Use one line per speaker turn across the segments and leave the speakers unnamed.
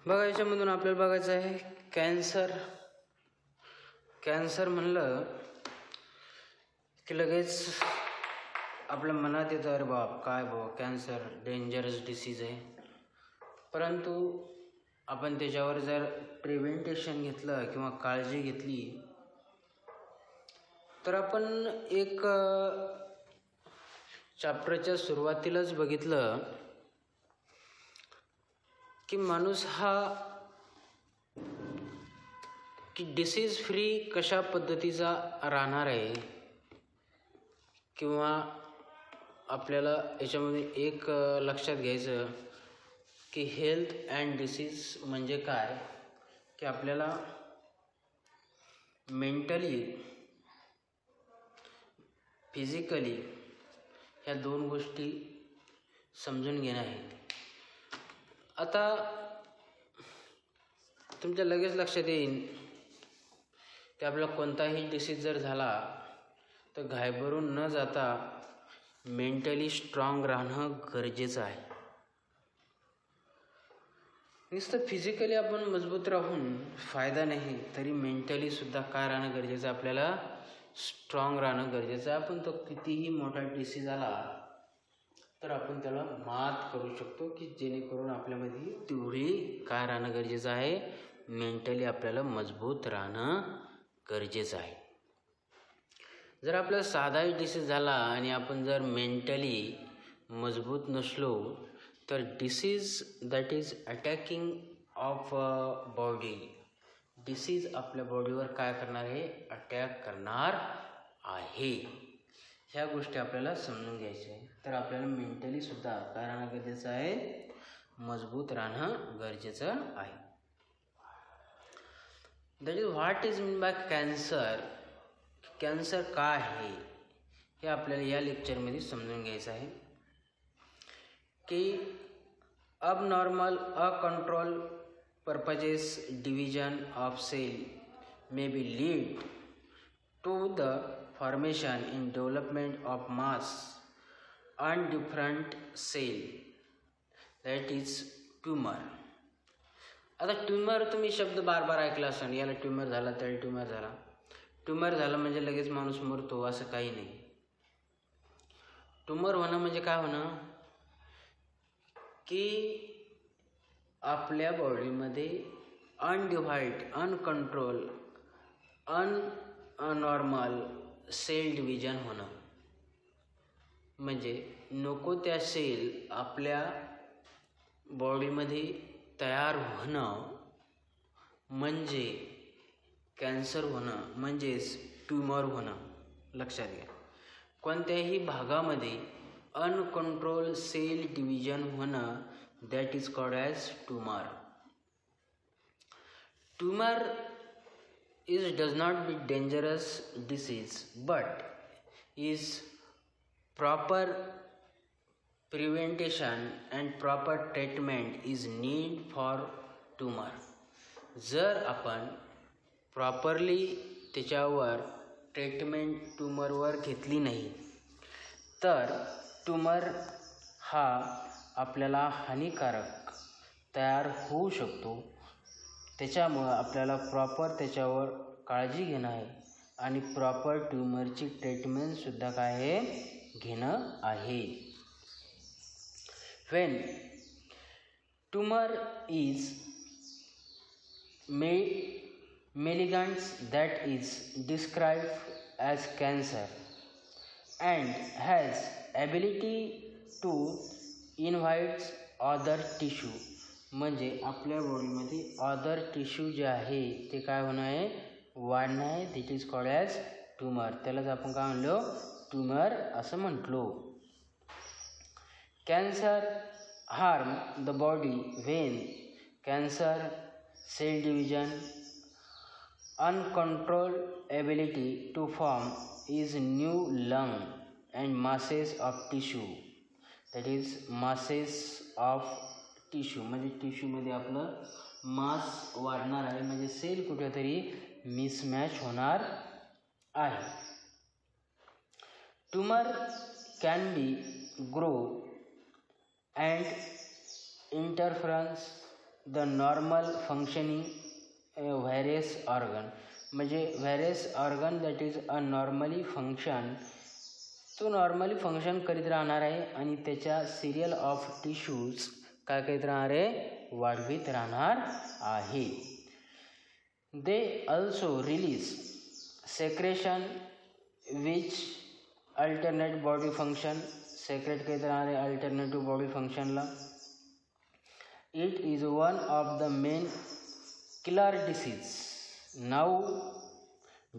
बघा, याच्यामधून आपल्याला बघायचं आहे कॅन्सर. कॅन्सर म्हणलं की लगेच आपल्या मनात येतं, अरे बाप, काय बाबा, कॅन्सर डेंजरस डिसीज आहे. परंतु आपण त्याच्यावर जर प्रिव्हेंटेशन घेतलं किंवा काळजी घेतली तर आपण एक चॅप्टरच्या सुरुवातीलाच बघितलं की माणूस हा की डिसीज फ्री कशा पद्धतीचा राहणार आहे, किंवा आपल्याला याच्यामध्ये एक लक्षात घ्यायचं की हेल्थ अँड डिसीज म्हणजे काय, की आपल्याला मेंटली फिजिकली ह्या दोन गोष्टी समजून घेणं आहे. आता तुमच्या लगेच लक्षात येईल की आपल्याला कोणताही डिसीज जर झाला तर घाबरून न जाता मेंटली स्ट्रॉंग राहणं गरजेचं आहे. नुसतं फिजिकली आपण मजबूत राहून फायदा नाही, तरी मेंटली सुद्धा काय राहणं गरजेचं, आपल्याला स्ट्रॉंग राहणं गरजेचं आहे. आपण तो कितीही मोठा डिसीज आला तर आपण त्याला मात करू शकतो, की जेणेकरून आपल्यामध्ये तेवढी काय राहणं गरजेचं आहे, मेंटली आपल्याला मजबूत राहणं गरजेचं आहे. जर आपल्याला साधाही डिसीज झाला आणि आपण जर मेंटली मजबूत नसलो तर disease that is attacking of body, disease आपल्या बॉडीवर काय करणार आहे, अटॅक करणार आहे. ह्या गोष्टी आपल्याला समजून घ्यायच्या आहे. तर आपल्याला मेंटली सुद्धा काय राहणं गरजेचं आहे, मजबूत राहणं गरजेचं आहे. That is what is mean by cancer. Cancer काय आहे हे आपल्याला या लेक्चरमध्ये समजून घ्यायचं आहे. की abnormal uncontrolled purposes division of cell may be lead to the formation in development of mass on different cell, that is tumor. आता ट्यूमर तुम्ही शब्द बार बार ऐकला असाल, याला ट्यूमर झाला त्याला ट्यूमर झाला. ट्यूमर झालं म्हणजे लगेच माणूस मरतो असं काही नाही. ट्यूमर होणं म्हणजे काय होणं, की आपल्या बॉडीमध्ये अनडिव्हाइड, अनकंट्रोल, अननॉर्मल सेल डिव्हिजन होणं. म्हणजे नको त्या सेल आपल्या बॉडीमध्ये तयार होणं म्हणजे कॅन्सर होणं, म्हणजेच ट्यूमर होणं. लक्षात घ्या, कोणत्याही भागामध्ये अनकंट्रोल सेल डिव्हिजन होणं, that is called as tumor. Tumor does not be dangerous disease, but is proper prevention and proper treatment is need for tumor. जर आपण प्रॉपरली त्याच्यावर ट्रीटमेंट ट्यूमरवर घेतली नाही तर ट्यूमर हा आपल्याला हानिकारक तयार होऊ शकतो. त्याच्यामुळं आपल्याला प्रॉपर त्याच्यावर काळजी घेणं आहे आणि प्रॉपर ट्यूमरची ट्रीटमेंटसुद्धा काय आहे, घेणं आहे. When tumour is malignant, that is described as cancer and has ability to invade other tissue. म्हणजे आपल्या बॉडीमध्ये अदर टिश्यू जे आहे ते काय होणं आहे, वाढणं आहे. That is called as tumour. त्यालाच आपण काय म्हणलो, ट्यूमर असं म्हटलो. Cancer harm the body when cancer cell division, uncontrolled ability to form is new lung and masses of tissue, that is masses of tissue. म्हणजे टिश्यूमध्ये आपलं मास वाढणार आहे, म्हणजे सेल कुठेतरी मिसमॅच होणार आहे. Tumour can be grow and interference the normal functioning various organ, म्हणजे various organ that is a normally function, तो नॉर्मली फंक्शन करीत राहणार आहे आणि त्याच्या सिरियल ऑफ टिश्यूज काय करीत राहणार आहे, वाढवित राहणार आहे. They also release secretion which alternate body function, secrete करीत राहणार आहे अल्टरनेटिव्ह बॉडी फंक्शनला. It is one of the main killer disease now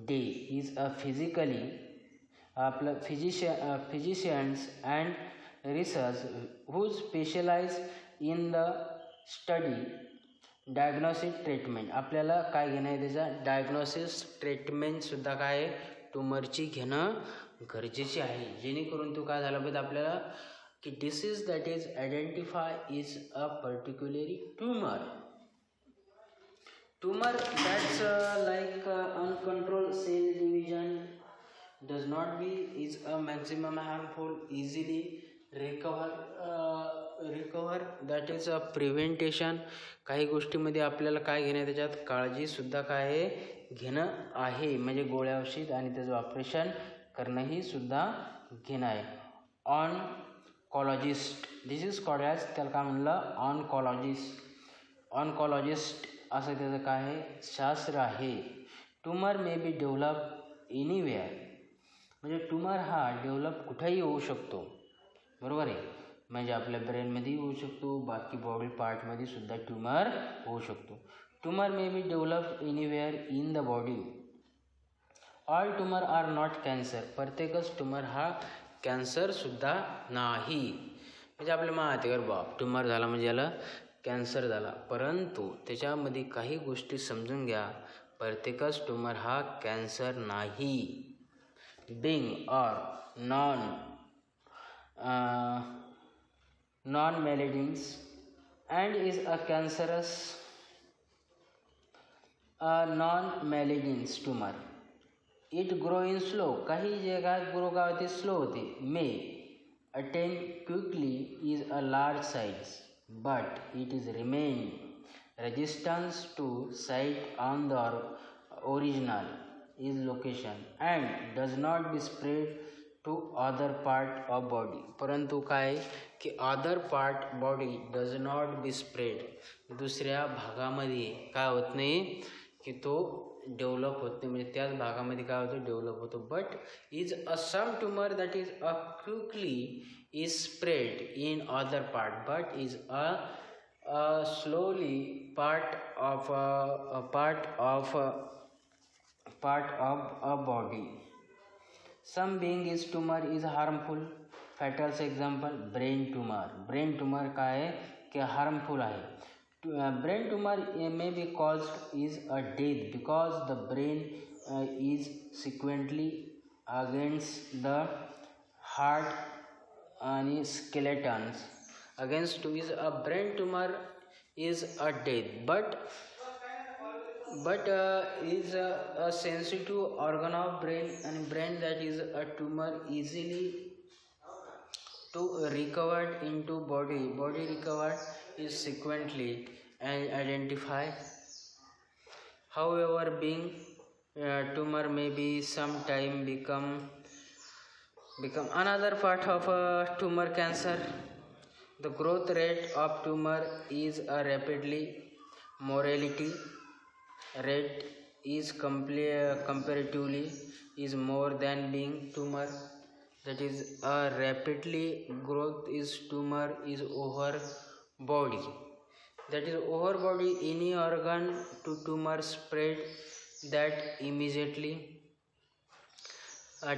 day is a physically आपलं physicians and research who specialise in the study diagnosis treatment. आपल्याला काय घेणं आहे, त्याचा डायग्नोसिस ट्रीटमेंटसुद्धा काय आहे, ट्यूमरची घेणं गरजेचे आहे, जेणेकरून तो काय झाला पाहिजे आपल्याला की disease that is identify is a particularly tumour. Tumor that's like uncontrolled cell division does not be is a maximum harmful, easily recover that is a prevention. काही गोष्टीमध्ये आपल्याला काय घेणं आहे, त्याच्यात काळजीसुद्धा काय आहे घेणं आहे, म्हणजे गोळ्या औषध आणि त्याचं ऑपरेशन करणंही सुद्धा घेणं आहे. ऑनकॉलॉजिस्ट दिस इज कॉल्ड ॲज, त्याला काय म्हणलं ऑनकॉलॉजिस्ट. ऑनकॉलॉजिस्ट असं त्याचं काय आहे शास्त्र आहे. Tumour may be develop anywhere, म्हणजे ट्यूमर हा डेव्हलप कुठेही होऊ शकतो, बरोबर आहे, म्हणजे आपल्या ब्रेनमध्येही होऊ शकतो, बाकी बॉडी पार्टमध्ये सुद्धा ट्यूमर होऊ शकतो. Tumour may be develop anywhere in the body. All tumour are not cancer, प्रत्येकच ट्यूमर हा कॅन्सरसुद्धा नाही. म्हणजे आपल्या माहितीवर बाप ट्यूमर झाला म्हणजे याला कॅन्सर झाला, परंतु त्याच्यामध्ये काही गोष्टी समजून घ्या, प्रत्येकच ट्यूमर हा कॅन्सर नाही. Benign or non malignance and is a cancerous non malignance tumour. It grow in slow, काही जगात ग्रो का होते स्लो होते. May attain quickly is a large size but it is remain resistance to site on the original is location and does not be spread to other part of body. परंतु काय की other part body does not be spread, दुसऱ्या भागामध्ये काय होत नाही की तो डेव्हलप होत नाही, म्हणजे त्याच भागामध्ये काय होतं डेव्हलप होतो. But is a some tumour that is a quickly is spread in other part but is a slowly part of a body. Some being is tumor is harmful, fatal example brain tumor. brain tumor का है कि harmful है. brain tumor may be caused is a death because the brain is sequentially against the heart आणि skeletons against is a brain tumor is a death but is a sensitive organ of brain and brain that is a tumor easily to recovered into body recovered is sequentially and identify. However being tumor may be sometime become another part of a tumor cancer. The growth rate of tumor is a rapidly mortality rate is comparatively is more than being tumor, that is a rapidly growth is tumor is over body, that is over body any organ to tumor spread that immediately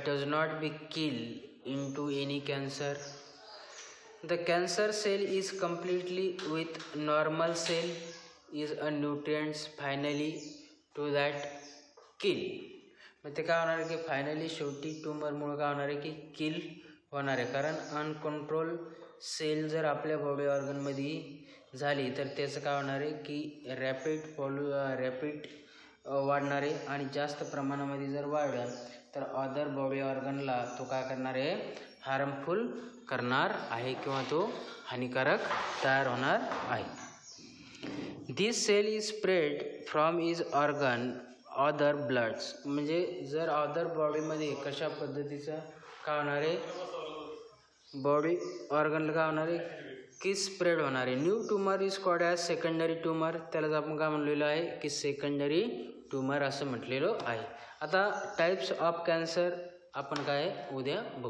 does not be killed into any cancer. The cancer cell is completely with normal cell is a nutrients finally to that kill. मग ते काय होणार आहे की finally शेवटी ट्यूमरमुळे काय होणार आहे की किल होणार आहे, कारण अनकंट्रोल सेल जर आपल्या बॉडी ऑर्गनमध्ये झाली तर त्याचं काय होणार आहे की रॅपिड वाढणार आहे आणि जास्त प्रमाणामध्ये जर वाढलं तर अदर बॉडी ऑर्गनला तो काय करणार आहे हार्मफुल करणार आहे किंवा तो हानिकारक तयार होणार आहे. This cell is spread from is organ other bloods. म्हणजे जर अदर बॉडीमध्ये कशा पद्धतीचं काय होणार आहे, बॉडी ऑर्गनला काय होणार आहे की स्प्रेड होणार आहे. New tumour is called as secondary tumour. त्यालाच आपण काय म्हणलेलं आहे की सेकंडरी ट्यूमर असं म्हटलेलं आहे. आता टाईप्स ऑफ कॅन्सर आपण काय उद्या बघू.